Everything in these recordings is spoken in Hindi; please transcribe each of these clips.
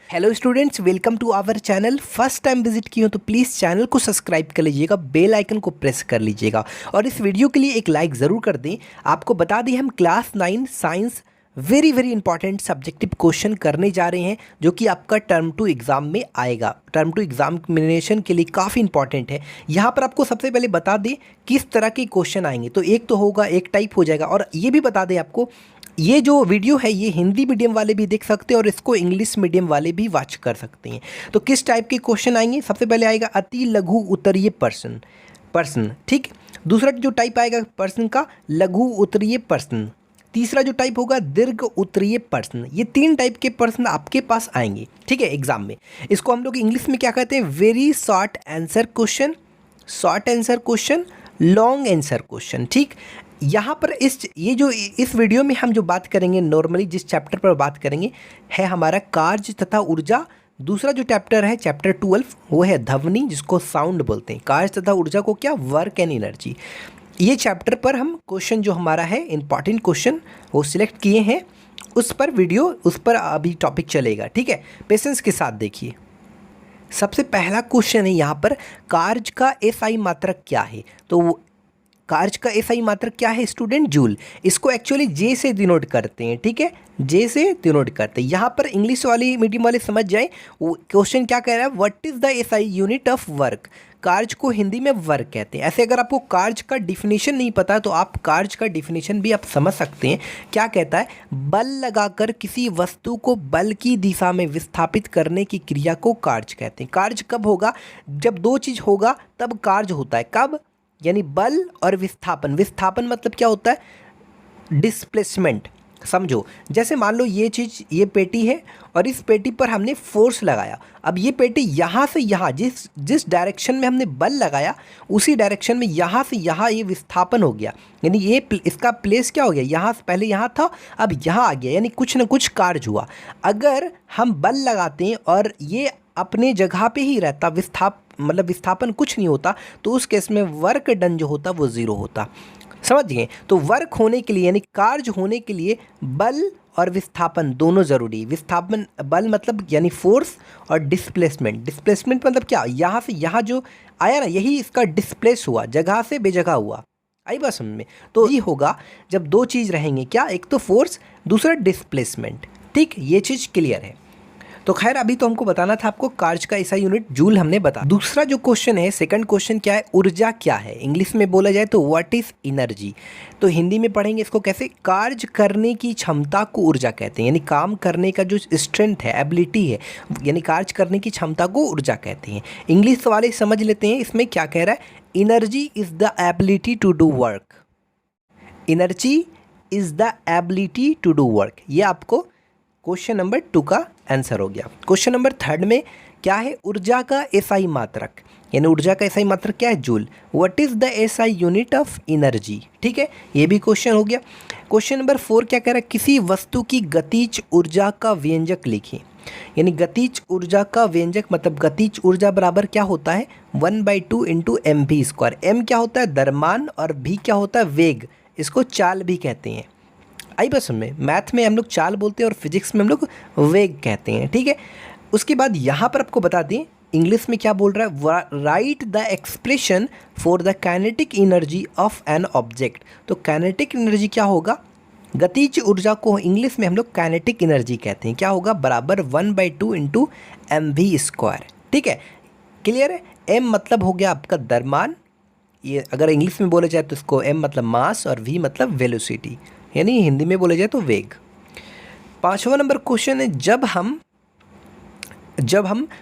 Hello students, welcome to our channel. First time visit किए हो तो प्लीज़ चैनल को सब्सक्राइब कर लीजिएगा, बेल आइकन को प्रेस कर लीजिएगा और इस वीडियो के लिए एक लाइक ज़रूर कर दें। आपको बता दें हम class 9 science very important subjective question करने जा रहे हैं जो कि आपका टर्म टू एग्ज़ाम में आएगा। टर्म टू एग्जामिनेशन के लिए काफ़ी इंपॉर्टेंट है। यहाँ पर आपको सबसे पहले बता दें किस तरह के क्वेश्चन आएंगे। तो एक तो होगा, एक टाइप हो जाएगा। और ये भी बता दें आपको, ये जो वीडियो है ये हिंदी मीडियम वाले भी देख सकते हैं और इसको इंग्लिश मीडियम वाले भी वॉच कर सकते हैं। तो किस टाइप के क्वेश्चन आएंगे? सबसे पहले आएगा अति लघु उत्तरीय प्रश्न, ठीक। दूसरा जो टाइप आएगा प्रश्न का, लघु उत्तरीय प्रश्न। तीसरा जो टाइप होगा दीर्घ उत्तरीय प्रश्न। ये 3 टाइप के प्रश्न आपके पास आएंगे, ठीक है, एग्जाम में। इसको हम लोग इंग्लिश में क्या कहते हैं? Very short answer question, short answer question, long answer question, ठीक। यहाँ पर इस वीडियो में हम जो बात करेंगे, नॉर्मली जिस चैप्टर पर बात करेंगे है हमारा कार्य तथा ऊर्जा। दूसरा जो चैप्टर है चैप्टर 12 वो है ध्वनि, जिसको साउंड बोलते हैं। कार्य तथा ऊर्जा को क्या? Work and energy. ये चैप्टर पर हम क्वेश्चन जो हमारा है इंपॉर्टेंट क्वेश्चन वो सिलेक्ट किए हैं, उस पर अभी टॉपिक चलेगा, ठीक है। पेशेंस के साथ देखिए। सबसे पहला क्वेश्चन है यहाँ पर, कार्य का एसआई मात्रक क्या है? तो कार्य का एसआई मात्रक क्या है स्टूडेंट? जूल। इसको एक्चुअली जे से डिनोट करते हैं, ठीक है, जे से डिनोट करते हैं। यहाँ पर इंग्लिश वाली मीडियम वाले समझ जाए, वो क्वेश्चन क्या कह रहा है, what is the SI unit of work. कार्य को हिंदी में वर्क कहते हैं। ऐसे अगर आपको कार्य का डिफिनेशन नहीं पता तो आप कार्य का डिफिनेशन भी आप समझ सकते हैं। क्या कहता है? बल लगाकर किसी वस्तु को बल की दिशा में विस्थापित करने की क्रिया को कार्य कहते हैं। कार्य कब होगा? जब 2 चीज़ होगा तब कार्य होता है। कब? यानी बल और विस्थापन। विस्थापन मतलब क्या होता है? डिस्प्लेसमेंट। समझो, जैसे मान लो ये पेटी है और इस पेटी पर हमने फोर्स लगाया। अब ये पेटी यहाँ से यहाँ, जिस डायरेक्शन में हमने बल लगाया उसी डायरेक्शन में यहाँ से यहाँ ये विस्थापन हो गया। यानी इसका प्लेस क्या हो गया? यहाँ से पहले यहाँ था, अब यहाँ आ गया, यानी कुछ ना कुछ कार्य हुआ। अगर हम बल लगाते हैं और ये अपने जगह पे ही रहता, विस्थापन कुछ नहीं होता, तो उस केस में वर्क डन जो होता वो 0 होता। समझ गए? तो वर्क होने के लिए यानी कार्य होने के लिए बल और विस्थापन दोनों ज़रूरी। विस्थापन, बल मतलब यानी फोर्स, और डिस्प्लेसमेंट मतलब क्या? यहाँ से यहाँ जो आया ना, यही इसका डिस्प्लेस हुआ, जगह से बेजगह हुआ। आई बात समझ में? तो ये होगा जब 2 चीज़ रहेंगे, क्या? एक तो फोर्स, दूसरा डिस्प्लेसमेंट, ठीक। ये चीज़ क्लियर है। तो खैर अभी तो हमको बताना था आपको कार्य का ऐसा यूनिट जूल हमने बता। दूसरा जो क्वेश्चन है, सेकंड क्वेश्चन क्या है? ऊर्जा क्या है? इंग्लिश में बोला जाए तो व्हाट इज एनर्जी। तो हिंदी में पढ़ेंगे इसको कैसे? कार्य करने की क्षमता को ऊर्जा कहते हैं। यानी काम करने का जो स्ट्रेंथ है, एबिलिटी है, यानी कार्य करने की क्षमता को ऊर्जा कहते हैं। इंग्लिश वाले समझ लेते हैं इसमें क्या कह रहा है। Energy is the ability to do work. Energy is the ability to do work. ये आपको क्वेश्चन नंबर 2 का आंसर हो गया। क्वेश्चन नंबर 3 में क्या है? ऊर्जा का एसआई मात्रक। यानी ऊर्जा का एसआई मात्रक क्या है? Joule. What is the SI unit of energy, ठीक है, ये भी क्वेश्चन हो गया। क्वेश्चन नंबर 4 क्या कह रहा है? किसी वस्तु की गतिज ऊर्जा का व्यंजक लिखें। यानी गतिज ऊर्जा का व्यंजक मतलब गतिज ऊर्जा बराबर क्या होता है? 1/2 इंटू mv²। एम क्या होता है? द्रव्यमान, और भी क्या होता है? वेग। इसको चाल भी कहते हैं। आई बस में, मैथ में हम लोग चाल बोलते हैं और फिजिक्स में हम लोग वेग कहते हैं, ठीक है। उसके बाद यहाँ पर आपको बता दें इंग्लिश में क्या बोल रहा है। Right the expression for the kinetic energy of an object. तो काइनेटिक एनर्जी क्या होगा? गतिज ऊर्जा को इंग्लिश में हम लोग काइनेटिक एनर्जी कहते हैं। क्या होगा? बराबर 1/2 इंटू mv², ठीक है, क्लियर है। m मतलब हो गया आपका द्रव्यमान, ये अगर इंग्लिश में बोला जाए तो इसको m मतलब मास और v मतलब वेलोसिटी, यानी हिंदी में बोला जाए तो वेग। 5वां नंबर क्वेश्चन है, जब हम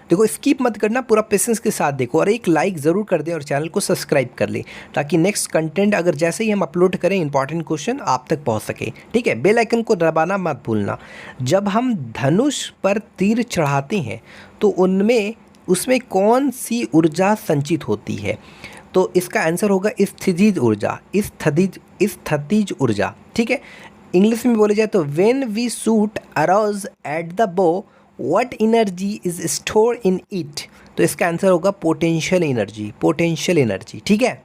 देखो, स्किप मत करना, पूरा पेशेंस के साथ देखो और एक लाइक ज़रूर कर दें और चैनल को सब्सक्राइब कर लें ताकि नेक्स्ट कंटेंट अगर जैसे ही हम अपलोड करें इंपॉर्टेंट क्वेश्चन आप तक पहुंच सके, ठीक है। बेल आइकन को दबाना मत भूलना। जब हम धनुष पर तीर चढ़ाते हैं तो उसमें कौन सी ऊर्जा संचित होती है? तो इसका आंसर होगा स्थितिज ऊर्जा, स्थितिज ऊर्जा, ठीक है। इंग्लिश में बोले जाए तो when we shoot arrows at the bow what energy is store in it. तो इसका आंसर होगा पोटेंशियल एनर्जी, ठीक है।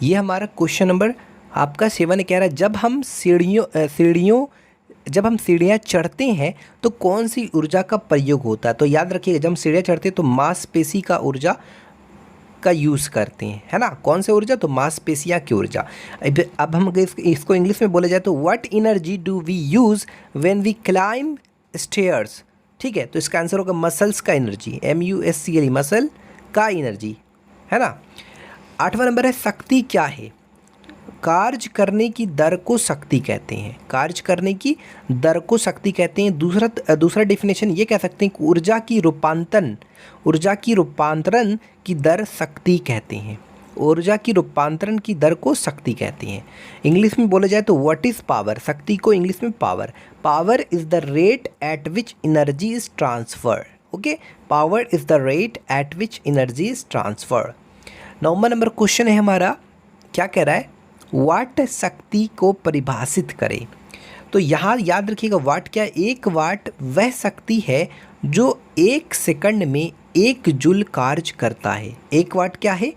ये हमारा क्वेश्चन नंबर आपका 7 कह रहा है, जब हम सीढ़ियों जब हम सीढ़ियाँ चढ़ते हैं तो कौन सी ऊर्जा का प्रयोग होता है? तो याद रखिएगा, जब हम सीढ़ियाँ चढ़ते हैं तो मांसपेशी का ऊर्जा का यूज़ करते हैं, है ना। कौन सी ऊर्जा? तो मांसपेशियाँ की ऊर्जा। अब हम इसको इंग्लिश में बोला जाए तो what energy do we use when we climb stairs? ठीक है, तो इसका आंसर होगा मसल्स का एनर्जी, MUSCLE, मसल का एनर्जी, है ना। 8वां नंबर है शक्ति क्या है? कार्य करने की दर को शक्ति कहते हैं। कार्य करने की दर को शक्ति कहते हैं। दूसरा डेफिनेशन ये कह सकते हैं कि ऊर्जा की रूपांतरण की दर शक्ति कहते हैं। ऊर्जा की रूपांतरण की दर को शक्ति कहते हैं। इंग्लिश में बोला जाए तो व्हाट इज़ पावर? शक्ति को इंग्लिश में power is the rate at which energy is transfer. Okay, power is the rate at which energy is transfer. 9वां नंबर क्वेश्चन है हमारा, क्या कह रहा है? वाट शक्ति को परिभाषित करें। तो यहाँ याद रखिएगा, वाट क्या है? 1 वाट वह शक्ति है जो 1 सेकंड में 1 जूल कार्य करता है। 1 वाट क्या है?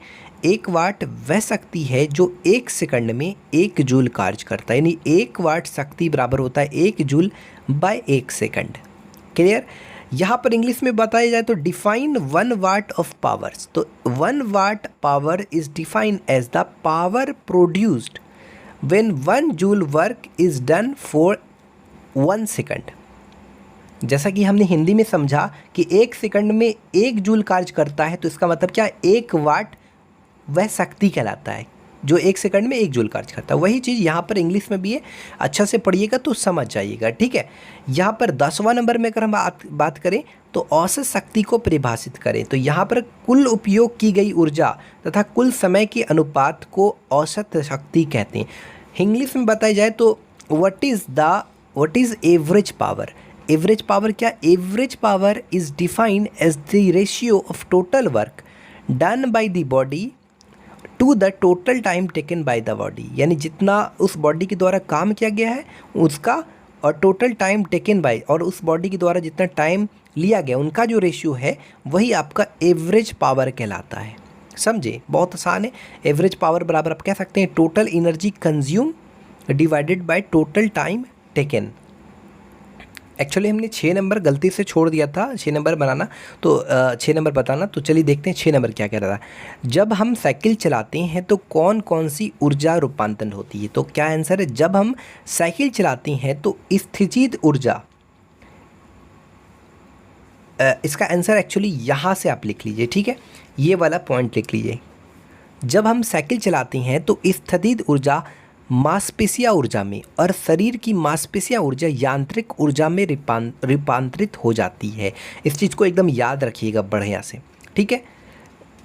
1 वाट वह शक्ति है जो 1 सेकंड में 1 जूल कार्य करता है, यानी 1 वाट शक्ति बराबर होता है 1 जूल बाय 1 सेकंड। क्लियर? यहाँ पर इंग्लिश में बताया जाए तो डिफाइन 1 वाट ऑफ पावर्स। तो 1 watt power is defined as the power produced when 1 joule work is done for 1 second. जैसा कि हमने हिंदी में समझा कि 1 सेकंड में 1 जूल कार्य करता है, तो इसका मतलब क्या है? 1 वाट वह शक्ति कहलाता है जो 1 सेकंड में 1 जूल कार्य करता है। वही चीज़ यहाँ पर इंग्लिश में भी है, अच्छा से पढ़िएगा तो समझ जाइएगा, ठीक है। यहाँ पर 10वां नंबर में अगर हम बात करें तो औसत शक्ति को परिभाषित करें। तो यहाँ पर कुल उपयोग की गई ऊर्जा तथा कुल समय के अनुपात को औसत शक्ति कहते हैं। इंग्लिश में बताया जाए तो what is average power? Average power क्या? Average power is defined as the ratio of total work done by the body to the total time taken by the body, यानी जितना उस बॉडी के द्वारा काम किया गया है उसका और टोटल टाइम टेकन बाय, और उस बॉडी के द्वारा जितना टाइम लिया गया उनका जो रेशियो है वही आपका एवरेज पावर कहलाता है। समझे? बहुत आसान है। एवरेज पावर बराबर आप कह सकते हैं total energy consume divided by total time taken. Actually हमने 6 नंबर गलती से छोड़ दिया था, 6 नंबर बनाना, तो 6 नंबर बताना। तो चलिए देखते हैं 6 नंबर क्या कह रहा था। जब हम साइकिल चलाते हैं तो कौन कौन सी ऊर्जा रूपांतरण होती है? तो क्या आंसर है? जब हम साइकिल चलाते हैं तो स्थितिज ऊर्जा, इसका आंसर एक्चुअली यहाँ से आप लिख लीजिए, ठीक है, ये वाला पॉइंट लिख लीजिए। जब हम साइकिल चलाते हैं तो स्थितिज ऊर्जा मांसपेशिया ऊर्जा में और शरीर की मांसपेशिया ऊर्जा यांत्रिक ऊर्जा में रूपांतरित हो जाती है। इस चीज़ को एकदम याद रखिएगा बढ़िया से, ठीक है।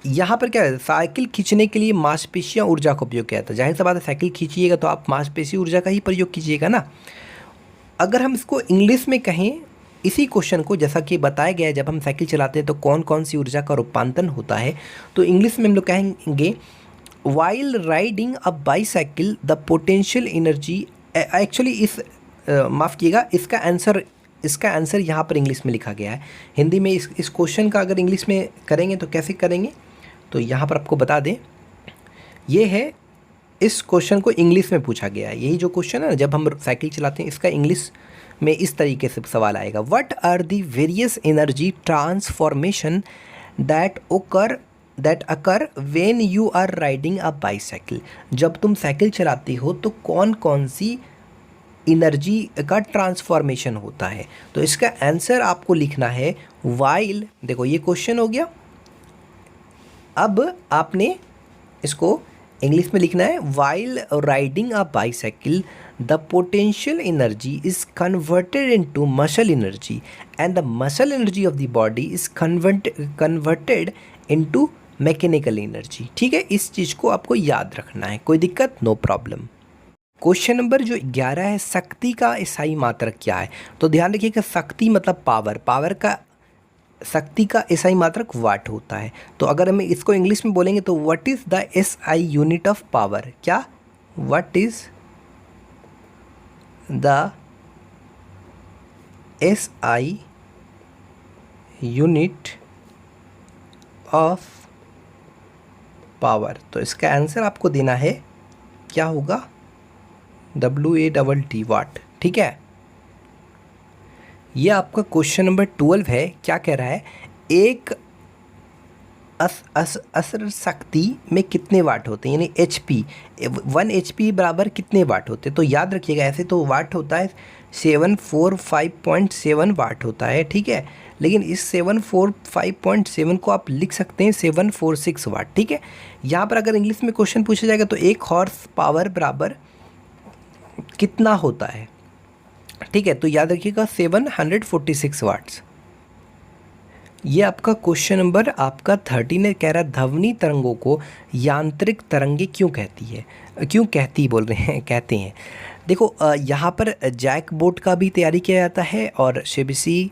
यहाँ पर क्या है? साइकिल खींचने के लिए मांसपेशिया ऊर्जा का उपयोग किया जाता है। जाहिर सी बात है, साइकिल खींचिएगा तो आप मांसपेशी ऊर्जा का ही प्रयोग कीजिएगा ना। अगर हम इसको इंग्लिश में कहें, इसी क्वेश्चन को, जैसा कि बताया गया है जब हम साइकिल चलाते हैं तो कौन कौन सी ऊर्जा का रूपांतरण होता है, तो इंग्लिश में हम लोग कहेंगे while riding a bicycle the potential energy. Actually माफ़ कीजिएगा, इसका आंसर यहाँ पर इंग्लिश में लिखा गया है। हिंदी में इस क्वेश्चन का अगर इंग्लिश में करेंगे तो कैसे करेंगे, तो यहाँ पर आपको बता दें, ये है, इस क्वेश्चन को इंग्लिश में पूछा गया है। यही जो क्वेश्चन है ना, जब हम साइकिल चलाते हैं, इसका इंग्लिश में इस तरीके से सवाल आएगा, what are the various energy transformation that occur when you are riding a bicycle. जब तुम साइकिल चलाती हो तो कौन कौन सी एनर्जी का ट्रांसफॉर्मेशन होता है? तो इसका आंसर आपको लिखना है वाइल। देखो ये क्वेश्चन हो गया, अब आपने इसको इंग्लिश में लिखना है, while riding a bicycle the potential energy is converted into muscle energy and the muscle energy of the body is converted into mechanical energy. ठीक है, इस चीज़ को आपको याद रखना है, कोई दिक्कत? No problem. क्वेश्चन नंबर जो 11 है, शक्ति का SI मात्रक क्या है? तो ध्यान रखिएगा, शक्ति मतलब पावर का, शक्ति का SI मात्रक वाट होता है। तो अगर हम इसको इंग्लिश में बोलेंगे तो what is the SI unit of power? क्या? What is the SI unit of power? तो इसका आंसर आपको देना है, क्या होगा? WATT, वाट। ठीक है, ये आपका क्वेश्चन नंबर 12 है। क्या कह रहा है, एक असर शक्ति में कितने वाट होते हैं, यानी HP 1 HP बराबर कितने वाट होते हैं। तो याद रखिएगा, ऐसे तो वाट होता है 745.7 वाट होता है, ठीक है। लेकिन इस 745.7 को आप लिख सकते हैं 746 वाट, ठीक है। यहाँ पर अगर इंग्लिश में क्वेश्चन पूछा जाएगा तो 1 हॉर्स पावर बराबर कितना होता है, ठीक है। तो याद रखिएगा 746 वाट्स। ये आपका क्वेश्चन नंबर आपका 13 कह रहा है, ध्वनि तरंगों को यांत्रिक तरंगे क्यों कहती है, क्यों कहती बोल रहे हैं, कहते हैं। देखो यहाँ पर जैक बोर्ड का भी तैयारी किया जाता है और CBSE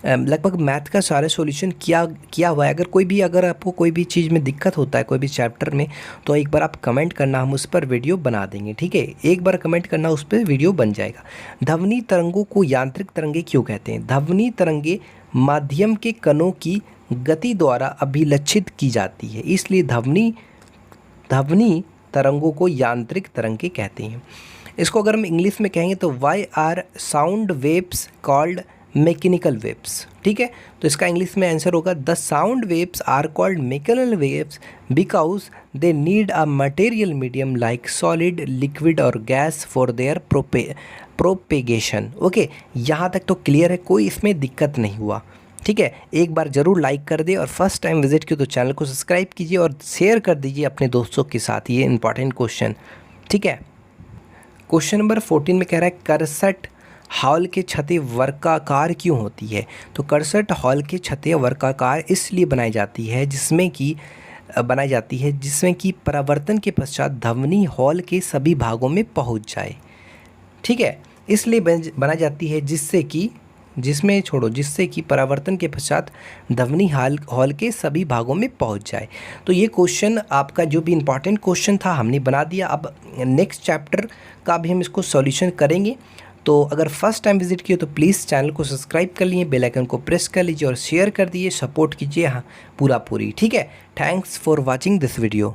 लगभग मैथ का सारा सॉल्यूशन किया हुआ है। अगर आपको कोई भी चीज़ में दिक्कत होता है कोई भी चैप्टर में, तो एक बार आप कमेंट करना, हम उस पर वीडियो बना देंगे, ठीक है। एक बार कमेंट करना, उस पर वीडियो बन जाएगा। ध्वनि तरंगों को यांत्रिक तरंगे क्यों कहते हैं। ध्वनि तरंगे माध्यम के कणों की गति द्वारा अभिलक्षित की जाती है, इसलिए ध्वनि तरंगों को यांत्रिक तरंगे कहते हैं। इसको अगर हम इंग्लिश में कहेंगे तो why are sound waves called mechanical waves, ठीक है। तो इसका इंग्लिश में आंसर होगा, the sound waves are called mechanical waves because they need a material medium like solid, liquid और gas for their propagation. Okay, यहाँ तक तो क्लियर है, कोई इसमें दिक्कत नहीं हुआ, ठीक है। एक बार ज़रूर लाइक कर दे और फर्स्ट टाइम विजिट किया तो चैनल को सब्सक्राइब कीजिए और शेयर कर दीजिए अपने दोस्तों के साथ ये इंपॉर्टेंट क्वेश्चन, ठीक है। क्वेश्चन नंबर 14 में कह रहा है, करसट हॉल की छतें वर्गाकार क्यों होती है। तो करसट हॉल की छतें वर्गाकार इसलिए बनाई जाती है जिसमें कि परावर्तन के पश्चात ध्वनि हॉल के सभी भागों में पहुंच जाए, ठीक है। इसलिए बनाई जाती है जिससे कि परावर्तन के पश्चात ध्वनि हॉल के सभी भागों में पहुंच जाए। तो ये क्वेश्चन आपका जो भी इम्पॉर्टेंट क्वेश्चन था हमने बना दिया। अब नेक्स्ट चैप्टर का भी हम इसको सॉल्यूशन करेंगे। तो अगर फर्स्ट टाइम विजिट किए तो प्लीज़ चैनल को सब्सक्राइब कर लीजिए, बेल आइकन को प्रेस कर लीजिए और शेयर कर दीजिए, सपोर्ट कीजिए, हाँ पूरी, ठीक है। Thanks for watching this video.